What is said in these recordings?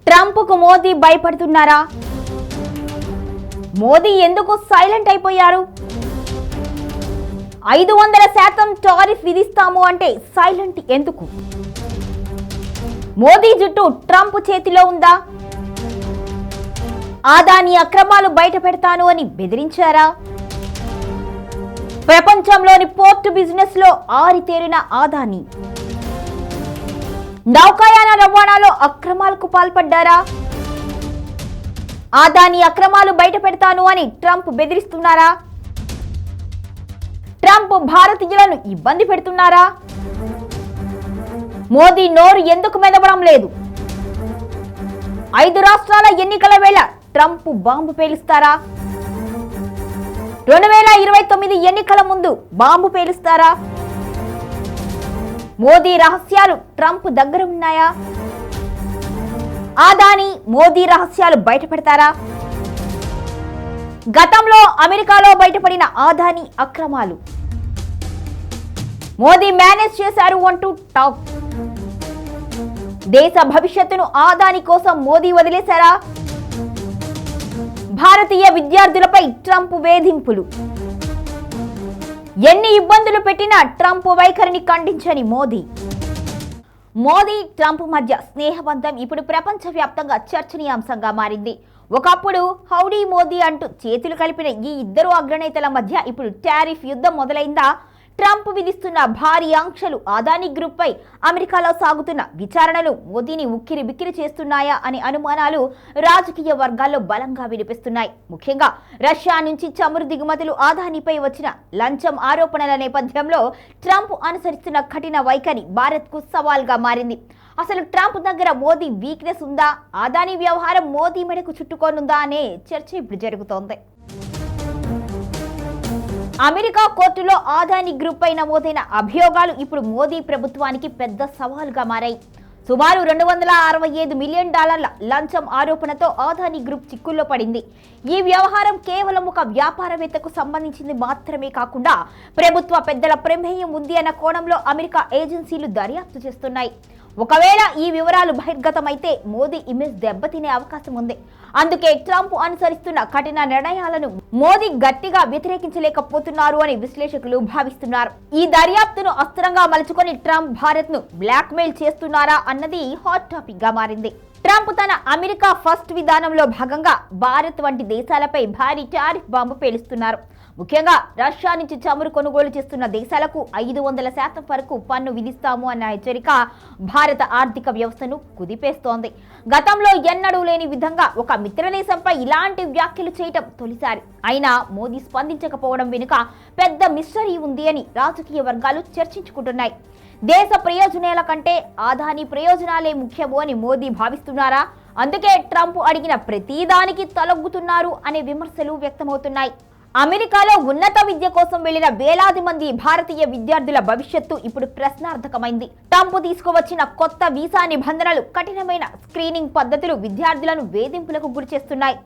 ట్రంప్కు మోదీ భయపడుతున్నారా? మోదీ ఎందుకు సైలెంట్ అయిపోయారు? 500% టారిఫ్ విధిస్తాము అంటే సైలెంట్ ఎందుకు? మోదీ జుట్టు ట్రంప్ చేతిలో ఉందా? ఆదాని అక్రమాలు బయట పెడతాను అని బెదిరించారా? ప్రపంచంలోని పోర్టు బిజినెస్ లో ఆరితేరిన ఆదాని నౌకాయాన రవాణాలో అక్రమాలకు పాల్పడ్డారా? ఆదాని అక్రమాలు బయట పెడతాను అని ట్రంప్ బెదిరిస్తున్నారా? ట్రంప్ భారతీయులను ఇబ్బంది పెడుతున్నారా? మోదీ నోరు ఎందుకు మెదవడం లేదు? 5 రాష్ట్రాల ఎన్నికల వేళ ట్రంప్ బాంబు పేలుస్తారా? 2029 ఎన్నికల ముందు బాంబు పేలుస్తారా? మోదీ రహస్యాలు ట్రంప్ దగ్గర ఉన్నాయా? ఆదాని మోదీ రహస్యాలు బయట పెడతారా? గతంలో అమెరికాలో బయటపడిన ఆదాని అక్రమాలు మోదీ మేనేజ్ చేశారు అంటూ టాక్. దేశ భవిష్యత్తును ఆదాని కోసం మోదీ వదిలేశారా? భారతీయ విద్యార్థులపై ట్రంప్ వేధింపులు. ఎన్ని ఇబ్బందులు పెట్టినా ట్రంప్ వైఖరిని ఖండించని మోదీ. మోదీ ట్రంప్ మధ్య స్నేహబంధం ఇప్పుడు ప్రపంచవ్యాప్తంగా చర్చనీయాంశంగా మారింది. ఒకప్పుడు హౌడీ మోదీ అంటూ చేతులు కలిపిన ఈ ఇద్దరు అగ్రనేతల మధ్య ఇప్పుడు టారిఫ్ యుద్ధం మొదలైందా? ట్రంప్ విధిస్తున్న భారీ ఆంక్షలు ఆదాని గ్రూప్ పై అమెరికాలో సాగుతున్న విచారణలు మోదీని ఉక్కిరి బిక్కిరి చేస్తున్నాయా అనే అనుమానాలు రాజకీయ వర్గాల్లో బలంగా వినిపిస్తున్నాయి. ముఖ్యంగా రష్యా నుంచి చమురు దిగుమతులు ఆదానిపై వచ్చిన లంచం ఆరోపణల నేపథ్యంలో ట్రంప్ అనుసరిస్తున్న కఠిన వైఖరి భారత్కు సవాల్గా మారింది. అసలు ట్రంప్ దగ్గర మోదీ వీక్నెస్ ఉందా? ఆదాని వ్యవహారం మోదీ మెడకు చుట్టుకోనుందా అనే చర్చ ఇప్పుడు జరుగుతోంది. అమెరికా కోర్టులో ఆదాని గ్రూప్ పై నమోదైన అభియోగాలు ఇప్పుడు మోదీ ప్రభుత్వానికి పెద్ద సవాలుగా మారాయి. సుమారు $265 మిలియన్ లంచం ఆరోపణతో ఆదాని గ్రూప్ చిక్కుల్లో పడింది. ఈ వ్యవహారం కేవలం ఒక వ్యాపారవేత్తకు సంబంధించింది మాత్రమే కాకుండా ప్రభుత్వ పెద్దల ప్రమేయం ఉంది అన్న కోణంలో అమెరికా ఏజెన్సీలు దర్యాప్తు చేస్తున్నాయి. ఒకవేళ ఈ వివరాలు బహిర్గతమైతే మోదీ ఇమేజ్ దెబ్బతినే అవకాశం ఉంది. అందుకే ట్రంప్ అనుసరిస్తున్న కఠిన నిర్ణయాలను మోదీ గట్టిగా వ్యతిరేకించలేకపోతున్నారు అని విశ్లేషకులు భావిస్తున్నారు. ఈ దర్యాప్తును అస్త్రంగా మలుచుకొని ట్రంప్ భారత్ ను బ్లాక్ మెయిల్ చేస్తున్నారా అన్నది హాట్ టాపిక్ గా మారింది. ట్రంప్ తన అమెరికా ఫస్ట్ విధానంలో భాగంగా భారత్ వంటి దేశాలపై భారీ టారిఫ్ బాంబు పేలుస్తున్నారు. ముఖ్యంగా రష్యా నుంచి చమురు కొనుగోలు చేస్తున్న దేశాలకు 500% వరకు పన్ను విధిస్తాము అన్న హెచ్చరిక భారత ఆర్థిక వ్యవస్థను కుదిపేస్తోంది. గతంలో ఎన్నడూ లేని విధంగా ఒక మిత్రదేశంపై ఇలాంటి వ్యాఖ్యలు చేయటం తొలిసారి. అయినా మోదీ స్పందించకపోవడం వెనుక పెద్ద మిస్టరీ ఉంది అని రాజకీయ వర్గాలు చర్చించుకుంటున్నాయి. దేశ ప్రయోజనాల కంటే ఆదాని ప్రయోజనాలే ముఖ్యము అని మోదీ భావిస్తున్నారా? అందుకే ట్రంప్ అడిగిన ప్రతిదానికి తలొగ్గుతున్నారు అనే విమర్శలు వ్యక్తమవుతున్నాయి. అమెరికాలో ఉన్నత విద్య కోసం వెళ్లిన వేలాది మంది భారతీయ విద్యార్థుల భవిష్యత్తు ఇప్పుడు ప్రశ్నార్థకమైంది. ట్రంప్ తీసుకువచ్చిన కొత్త వీసా నిబంధనలు, కఠినమైన స్క్రీనింగ్ పద్ధతులు విద్యార్థులను వేధింపులకు గురిచేస్తున్నాయి.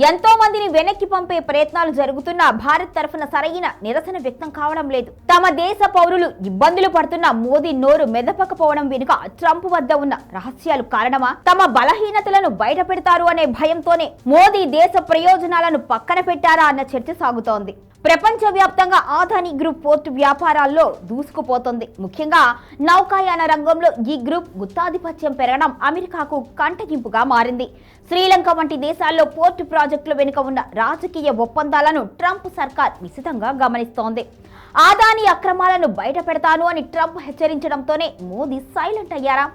ఎంతో మందిని వెనక్కి పంపే ప్రయత్నాలు జరుగుతున్నా భారత్ తరఫున సరైన నిరసన వ్యక్తం కావడం లేదు. తమ దేశ పౌరులు ఇబ్బందులు పడుతున్న మోదీ నోరు మెదపకపోవడం వెనుక ట్రంప్ వద్ద ఉన్న రహస్యాలు కారణమా? తమ బలహీనతలను బయట పెడతారు అనే భయంతోనే మోదీ దేశ ప్రయోజనాలను పక్కన పెట్టారా అన్న చర్చ సాగుతోంది. ప్రపంచవ్యాప్తంగా ఆదాని గ్రూప్ పోర్టు వ్యాపారాల్లో దూసుకుపోతుంది. ముఖ్యంగా నౌకాయాన రంగంలో ఈ గ్రూప్ గుత్తాధిపత్యం పెరగడం అమెరికాకు కంటగింపుగా మారింది. శ్రీలంక వంటి దేశాల్లో పోర్టు ప్రాజెక్టుల వెనుక ఉన్న రాజకీయ ఒప్పందాలను ట్రంప్ సర్కార్ నిశితంగా గమనిస్తోంది. ఆదాని అక్రమాలను బయట పెడతాను అని ట్రంప్ హెచ్చరించడంతోనే మోదీ సైలెంట్ అయ్యారా?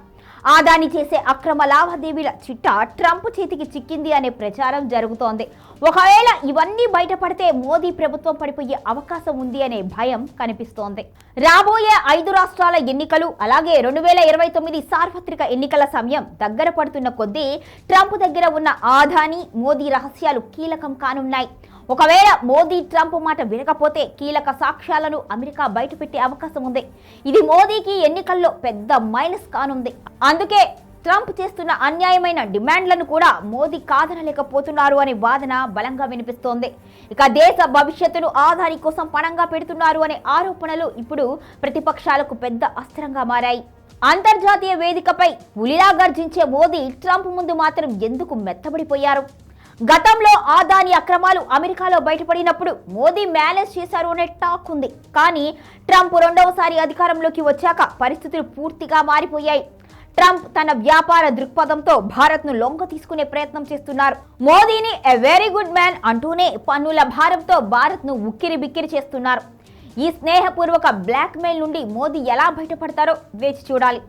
ఆదాని చేసే అక్రమ లావాదేవీల చిట్టా ట్రంప్ చేతికి చిక్కింది అనే ప్రచారం జరుగుతోంది. ఒకవేళ ఇవన్నీ బయటపడితే మోదీ ప్రభుత్వం పడిపోయే అవకాశం ఉంది అనే భయం కనిపిస్తోంది. రాబోయే 5 రాష్ట్రాల ఎన్నికలు అలాగే 2029 సార్వత్రిక ఎన్నికల సమయం దగ్గర పడుతున్న కొద్దీ ట్రంప్ దగ్గర ఉన్న ఆదాని మోదీ రహస్యాలు కీలకం కానున్నాయి. ఒకవేళ మోదీ ట్రంప్ మాట వినకపోతే కీలక సాక్ష్యాలను అమెరికా బయటపెట్టే అవకాశం ఉంది. ఇది మోదీకి ఎన్నికల్లో పెద్ద మైనస్ కానుంది. అందుకే ట్రంప్ చేస్తున్న అన్యాయమైన డిమాండ్లను కూడా మోదీ కాదనలేకపోతున్నారు అనే వాదన బలంగా వినిపిస్తోంది. ఇక దేశ భవిష్యత్తును ఆదాని కోసం పణంగా పెడుతున్నారు అనే ఆరోపణలు ఇప్పుడు ప్రతిపక్షాలకు పెద్ద అస్త్రంగా మారాయి. అంతర్జాతీయ వేదికపై పులిలా గర్జించే మోదీ ట్రంప్ ముందు మాత్రం ఎందుకు మెత్తబడిపోయారు? గతంలో అదానీ అక్రమాలు అమెరికాలో బయటపడినప్పుడు మోదీ మేనేజ్ చేశారు అనే టాక్ ఉంది. కానీ ట్రంప్ రెండవసారి అధికారంలోకి వచ్చాక పరిస్థితులు పూర్తిగా మారిపోయాయి. ట్రంప్ తన వ్యాపార దృక్పథంతో భారత్ను లొంగ తీసుకునే ప్రయత్నం చేస్తున్నారు. మోదీని ఎ వెరీ గుడ్ మ్యాన్ అంటూనే పన్నుల భారంతో భారత్ను ఉక్కిరి బిక్కిరి చేస్తున్నారు. ఈ స్నేహపూర్వక బ్లాక్ మెయిల్ నుండి మోదీ ఎలా బయటపడతారో వేచి చూడాలి.